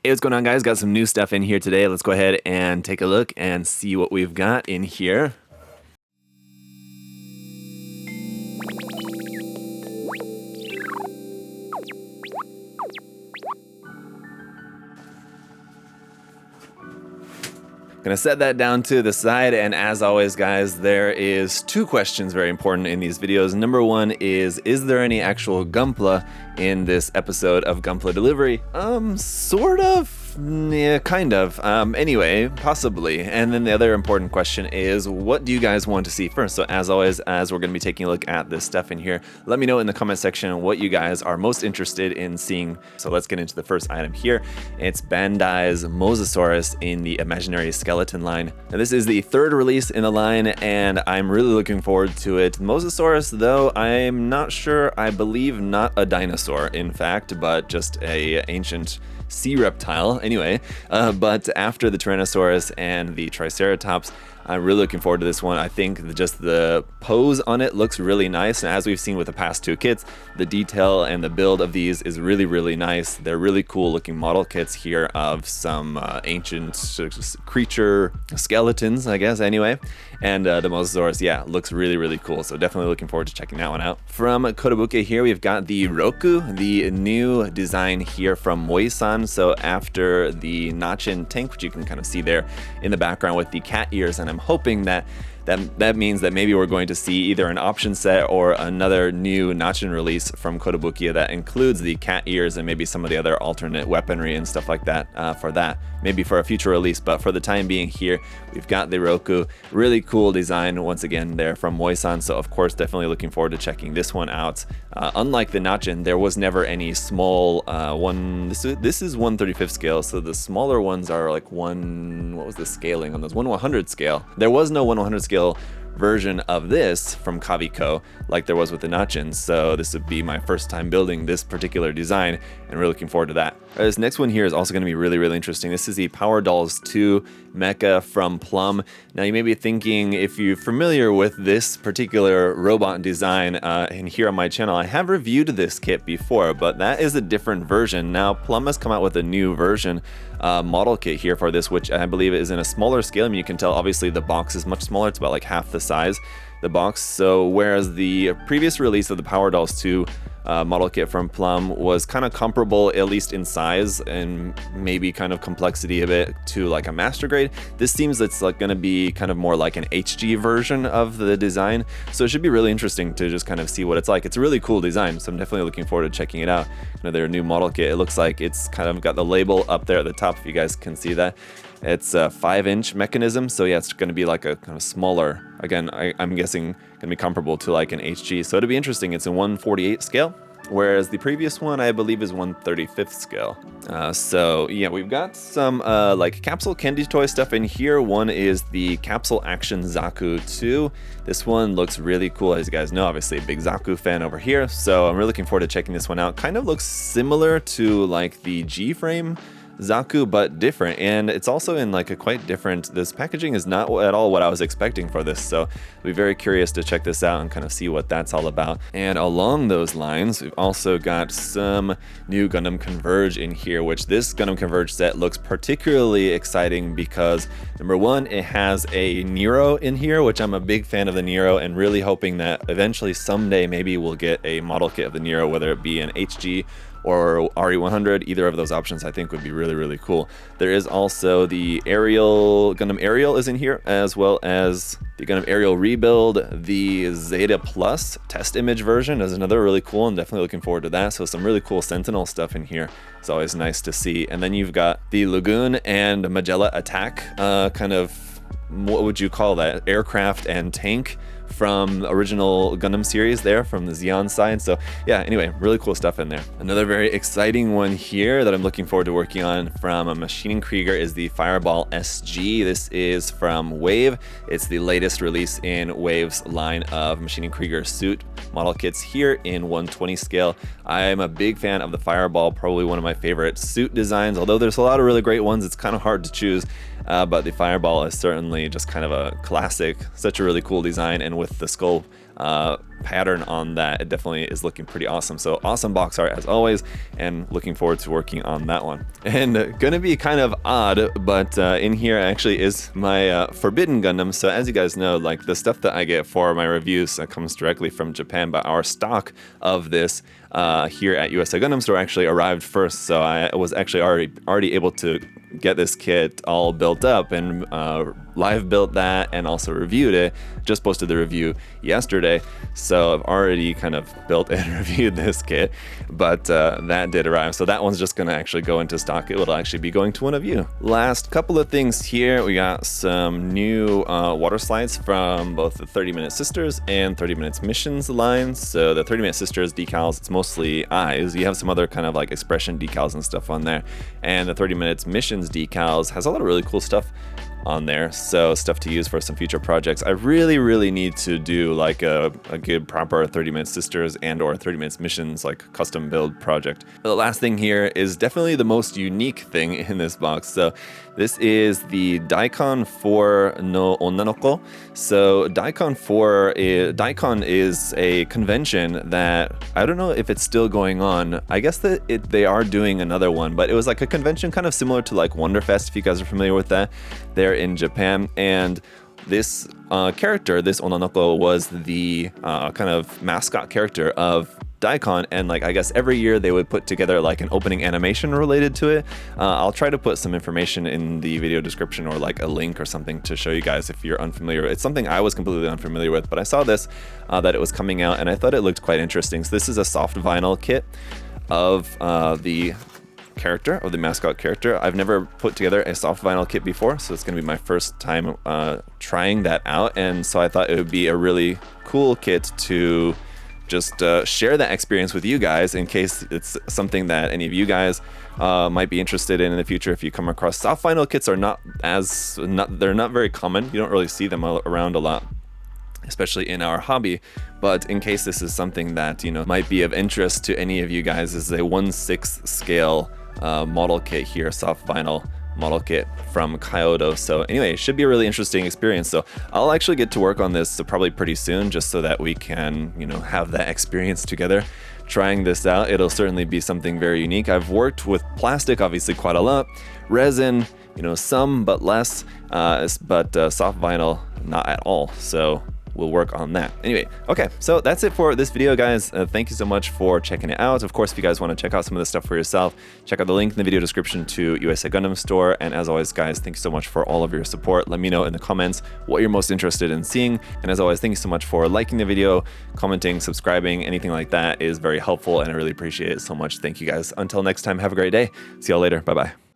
Hey, what's going on, guys? Got some new stuff in here today. Let's go ahead and take a look and see what we've got in here. Gonna set that down to the side, and as always, guys, there is two questions very important in these videos. Number one is there any actual Gunpla in this episode of Gunpla Delivery? Sort of. Yeah, kind of. Anyway, possibly. And then the other important question is, what do you guys want to see first? So as always, as we're going to be taking a look at this stuff in here, let me know in the comment section what you guys are most interested in seeing. So let's get into the first item here. It's Bandai's Mosasaurus in the Imaginary Skeleton line. Now, this is the third release in the line, and I'm really looking forward to it. Mosasaurus, though, I'm not sure. I believe not a dinosaur, in fact, but just a ancient sea reptile anyway, but after the Tyrannosaurus and the Triceratops, I'm really looking forward to this one. I think just the pose on it looks really nice, and as we've seen with the past two kits, the detail and the build of these is really, really nice. They're really cool looking model kits here of some ancient creature skeletons, I guess, anyway. And the Mosasaurus, yeah, looks really, really cool, so definitely looking forward to checking that one out. From Kotobukiya here, we've got the Roku, the new design here from Moysan. So after the Nachin tank, which you can kind of see there in the background with the cat ears, and I'm hoping that means that maybe we're going to see either an option set or another new Nachin release from Kotobukiya that includes the cat ears and maybe some of the other alternate weaponry and stuff like that for that. Maybe for a future release, but for the time being here, we've got the Roku. Really cool design once again there from Moysan, so of course definitely looking forward to checking this one out. Unlike the Nachin, there was never any small one. This is 1/35 scale, so the smaller ones are like what was the scaling on those? 1/100 scale. There was no 1/100 scale version of this from Kavico like there was with the Nachin, so this would be my first time building this particular design, and we're looking forward to that. This next one here is also going to be really, really interesting. This is the Power Dolls 2 mecha from Plum. Now you may be thinking, if you're familiar with this particular robot design, and here on my channel I have reviewed this kit before, but that is a different version. Now Plum has come out with a new version model kit here for this, which I believe is in a smaller scale. I mean, you can tell obviously the box is much smaller. It's about like half the size, the box. So whereas the previous release of the Power Dolls 2 model kit from Plum was kind of comparable, at least in size and maybe kind of complexity a bit, to like a master grade, this seems it's like going to be kind of more like an HG version of the design. So it should be really interesting to just kind of see what it's like. It's a really cool design, so I'm definitely looking forward to checking it out. Their new model kit, it looks like it's kind of got the label up there at the top, if you guys can see that. It's a 5-inch mechanism, so yeah, it's going to be like a kind of smaller, again, I'm guessing going to be comparable to like an HG, so it'll be interesting. It's a 1/48 scale, whereas the previous one I believe is 1/35 scale. So yeah, we've got some like capsule candy toy stuff in here. One is the Capsule Action Zaku 2. This one looks really cool, as you guys know, obviously a big Zaku fan over here, so I'm really looking forward to checking this one out. Kind of looks similar to like the G-frame Zaku, but different, and it's also in like a quite different, this packaging is not at all what I was expecting for this, so I'll be very curious to check this out and kind of see what that's all about. And along those lines, we've also got some new Gundam Converge in here, which this Gundam Converge set looks particularly exciting because number one, it has a Nero in here, which I'm a big fan of the Nero, and really hoping that eventually someday maybe we'll get a model kit of the Nero, whether it be an HG or RE100. Either of those options I think would be really, really cool. There is also the Ariel, Gundam Ariel is in here, as well as the Gundam Ariel Rebuild. The Zeta Plus test image version is another really cool, and definitely looking forward to that. So some really cool Sentinel stuff in here. It's always nice to see. And then you've got the Lagoon and Magella Attack, kind of, what would you call that? Aircraft and tank from the original Gundam series there from the Xeon side. So yeah, anyway, really cool stuff in there. Another very exciting one here that I'm looking forward to working on from a Machining Krieger is the Fireball SG. This is from Wave. It's the latest release in Wave's line of Machining Krieger suit model kits here in 1/20 scale. I'm a big fan of the Fireball, probably one of my favorite suit designs. Although there's a lot of really great ones, it's kind of hard to choose. But the Fireball is certainly just kind of a classic, such a really cool design, and with the skull pattern on that. It definitely is looking pretty awesome. So awesome box art as always, and looking forward to working on that one. And gonna be kind of odd, but in here actually is my Forbidden Gundam. So as you guys know, like the stuff that I get for my reviews comes directly from Japan, but our stock of this here at USA Gundam Store actually arrived first. So I was actually already able to get this kit all built up and live built that and also reviewed it. Just posted the review yesterday, so I've already kind of built and reviewed this kit, but that did arrive. So that one's just gonna actually go into stock. It will actually be going to one of you. Last couple of things here, we got some new water slides from both the 30 Minute Sisters and 30 Minutes Missions lines. So the 30 Minute Sisters decals, it's mostly eyes. You have some other kind of like expression decals and stuff on there, and the 30 Minutes Missions decals has a lot of really cool stuff on there, so stuff to use for some future projects. I really need to do like a good proper 30 Minute Sisters and or 30 Minutes Missions like custom build project. The last thing here is definitely the most unique thing in this box. So this is the Daicon IV no Onnanoko. So Daicon is a convention that I don't know if it's still going on. I guess that they are doing another one, but it was like a convention kind of similar to like Wonderfest, if you guys are familiar with that. They're in Japan, and this character, this Onnanoko, was the kind of mascot character of Daikon, and like I guess every year they would put together like an opening animation related to it. I'll try to put some information in the video description or like a link or something to show you guys if you're unfamiliar. It's something I was completely unfamiliar with, but I saw this that it was coming out and I thought it looked quite interesting. So this is a soft vinyl kit of the mascot character. I've never put together a soft vinyl kit before, so it's going to be my first time trying that out, and so I thought it would be a really cool kit to just share that experience with you guys in case it's something that any of you guys might be interested in the future. If you come across soft vinyl kits, they're not very common. You don't really see them around a lot, especially in our hobby. But in case this is something that might be of interest to any of you guys, this is a 1/6 scale model kit here, soft vinyl model kit from Kyoto. So anyway, it should be a really interesting experience. So I'll actually get to work on this probably pretty soon, just so that we can have that experience together trying this out. It'll certainly be something very unique. I've worked with plastic obviously quite a lot, resin some but less, but soft vinyl not at all. So we'll work on that. Anyway, okay, so that's it for this video, guys. Thank you so much for checking it out. Of course, if you guys want to check out some of this stuff for yourself, check out the link in the video description to USA Gundam Store. And as always, guys, thank you so much for all of your support. Let me know in the comments what you're most interested in seeing. And as always, thank you so much for liking the video, commenting, subscribing. Anything like that is very helpful, and I really appreciate it so much. Thank you, guys. Until next time, have a great day. See y'all later. Bye-bye.